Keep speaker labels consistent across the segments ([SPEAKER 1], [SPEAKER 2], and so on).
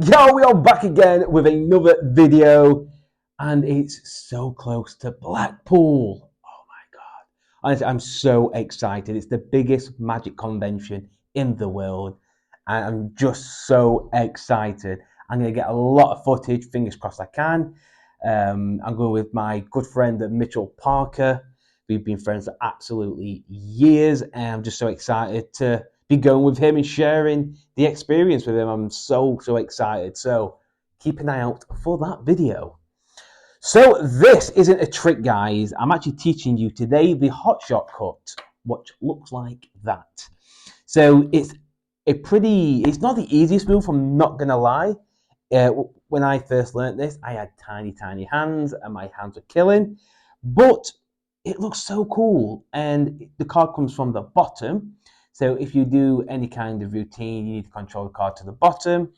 [SPEAKER 1] Yo, we are back again with another video, and it's so close to Blackpool. Oh my god. Honestly, I'm so excited. It's the biggest magic convention in the world, and I'm just so excited. I'm going to get a lot of footage, fingers crossed I can. I'm going with my good friend Mitchell Parker. We've been friends for absolutely years, and I'm just so excited to be going with him and sharing the experience with him. I'm so excited. So keep an eye out for that video. So this isn't a trick, guys. I'm actually teaching you today the Hotshot Cut, which looks like that. So it's not the easiest move, I'm not gonna lie. When I first learned this, I had tiny hands and my hands were killing, but it looks so cool. And the card comes from the bottom. So if you do any kind of routine, you need to control the card to the bottom.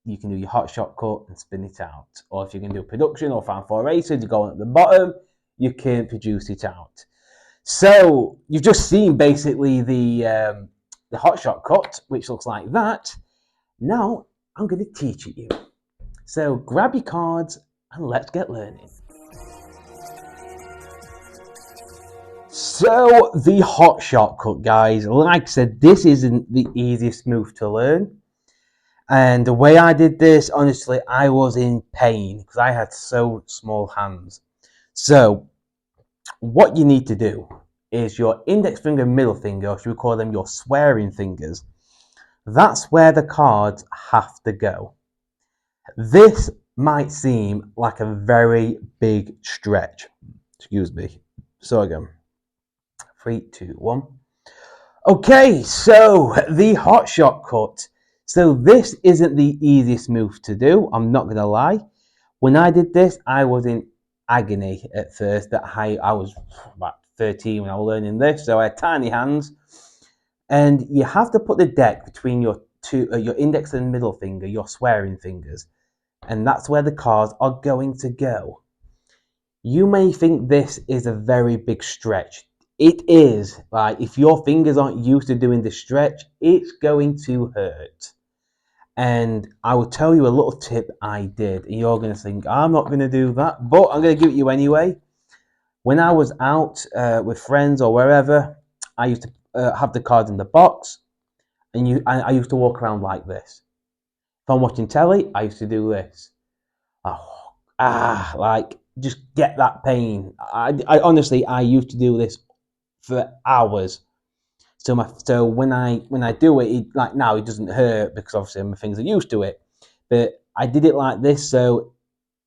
[SPEAKER 1] You can do your Hotshot Cut and spin it out. Or if you can do production or Fan 4 races, you go on at the bottom, you can produce it out. So you've just seen basically the Hotshot Cut, which looks like that. Now I'm going to teach it you. So grab your cards and let's get learning. So the Hotshot Cut, guys, like I said, this isn't the easiest move to learn. And the way I did this, honestly, I was in pain because I had so small hands. So what you need to do is your index finger and middle finger, or should we call them your swearing fingers, that's where the cards have to go. This might seem like a very big stretch. Excuse me. So again, 3, 2, 1. Okay, so the Hotshot Cut. So this isn't the easiest move to do, I'm not going to lie. When I did this, I was in agony at first. That I was about 13 when I was learning this, so I had tiny hands. And you have to put the deck between your your index and middle finger, your swearing fingers, and that's where the cards are going to go. You may think this is a very big stretch. It is. Like, if your fingers aren't used to doing this stretch, it's going to hurt. And I will tell you a little tip I did, and you're going to think, I'm not going to do that, but I'm going to give it you anyway. When I was out with friends or wherever, I used to have the cards in the box, and I used to walk around like this. If I'm watching telly, I used to do this. Like, just get that pain. I honestly, I used to do this for hours. So when I do it, like now it doesn't hurt because obviously my fingers are used to it. But I did it like this, so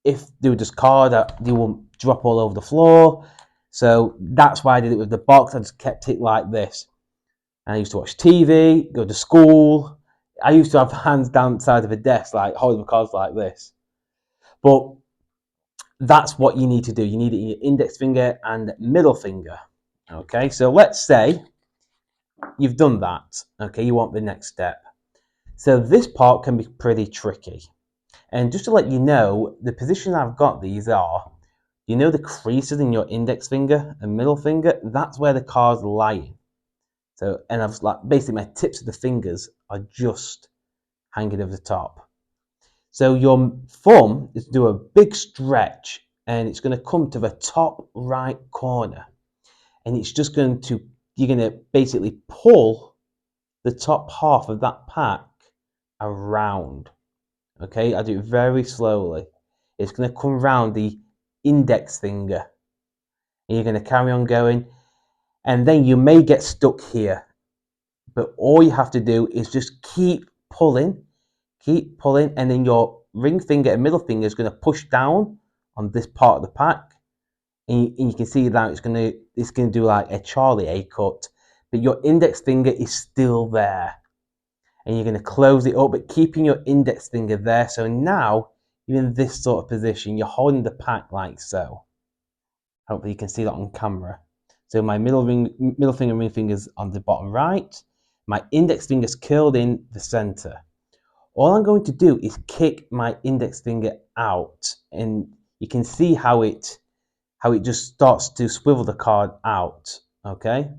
[SPEAKER 1] if they were just card, they won't drop all over the floor. So that's why I did it with the box. I just kept it like this. And I used to watch TV, go to school. I used to have hands down the side of a desk, like holding the cards like this. But that's what you need to do. You need it in your index finger and middle finger. Okay, so let's say you've done that. Okay, you want the next step. So this part can be pretty tricky. And just to let you know, the position I've got these are, you know the creases in your index finger and middle finger? That's where the card's lying. So, and I've like basically my tips of the fingers are just hanging over the top. So your thumb is to do a big stretch, and it's going to come to the top right corner. And it's just going to, you're going to basically pull the top half of that pack around. Okay, I do it very slowly. It's going to come around the index finger. And you're going to carry on going. And then you may get stuck here. But all you have to do is just keep pulling, and then your ring finger and middle finger is going to push down on this part of the pack. And you can see that it's going to do like a Charlie A cut. But your index finger is still there. And you're going to close it up, but keeping your index finger there. So now you're in this sort of position. You're holding the pack like so. Hopefully you can see that on camera. So my middle finger and ring fingers on the bottom right. My index finger's curled in the center. All I'm going to do is kick my index finger out, and you can see how it just starts to swivel the card out. Okay,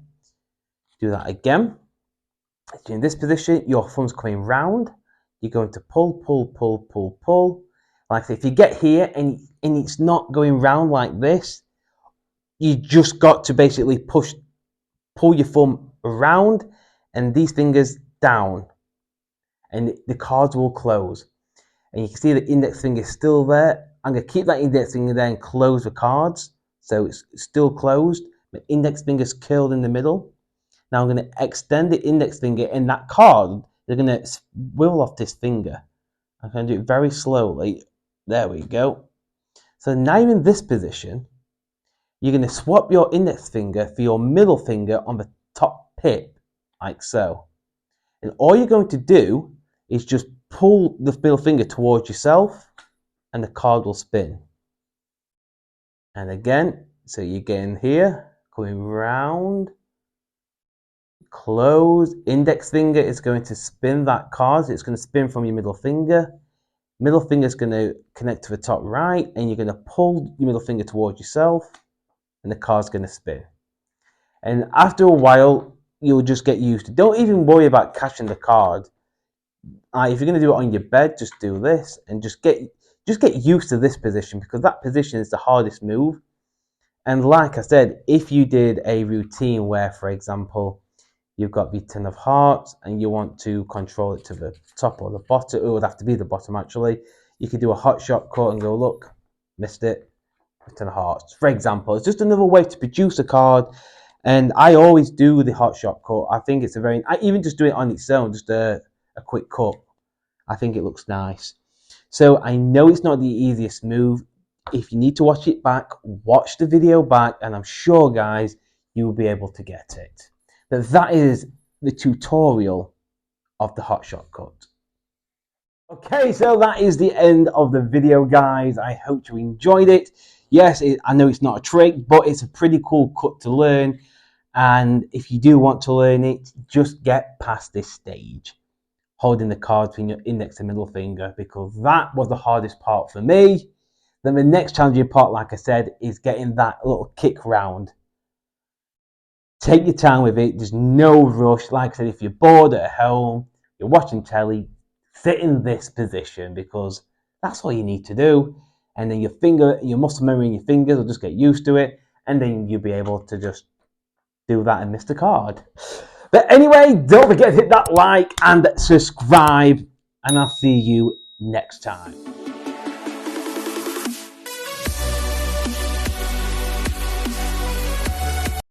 [SPEAKER 1] do that again. So in this position, your thumb's coming round, you're going to pull, pull, pull, pull, pull. Like if you get here and it's not going round like this, you just got to basically pull your thumb around and these fingers down, and the cards will close. And you can see the index finger is still there. I'm going to keep that index finger there and close the cards. So it's still closed. My index finger's curled in the middle. Now I'm going to extend the index finger and that card, they're going to swivel off this finger. I'm going to do it very slowly. There we go. So now you're in this position. You're going to swap your index finger for your middle finger on the top pip, like so. And all you're going to do is just pull the middle finger towards yourself and the card will spin. And again, so you get in here, going round, close, index finger is going to spin that card. It's going to spin from your middle finger. Middle finger is going to connect to the top right, and you're going to pull your middle finger towards yourself, and the card's going to spin. And after a while, you'll just get used to it. Don't even worry about catching the card. If you're going to do it on your bed, just do this, and just get used to this position, because that position is the hardest move. And like I said, if you did a routine where, for example, you've got the 10 of hearts and you want to control it to the top or the bottom, it would have to be the bottom actually, you could do a Hotshot Cut and go, look, missed it, 10 of hearts. For example, it's just another way to produce a card. And I always do the Hotshot Cut. I think it's I even just do it on its own, just a quick cut. I think it looks nice. So I know it's not the easiest move. If you need to watch it back, watch the video back, and I'm sure, guys, you will be able to get it. But that is the tutorial of the Hotshot Cut. Okay, so that is the end of the video, guys. I hope you enjoyed it. Yes, I know it's not a trick, but it's a pretty cool cut to learn. And if you do want to learn it, just get past this stage, holding the card between your index and middle finger, because that was the hardest part for me. Then the next challenging part, like I said, is getting that little kick round. Take your time with it. There's no rush. Like I said, if you're bored at home, you're watching telly, sit in this position, because that's all you need to do. And then your muscle memory in your fingers will just get used to it, and then you'll be able to just do that and miss the card. But anyway, don't forget to hit that like and subscribe, and I'll see you next time.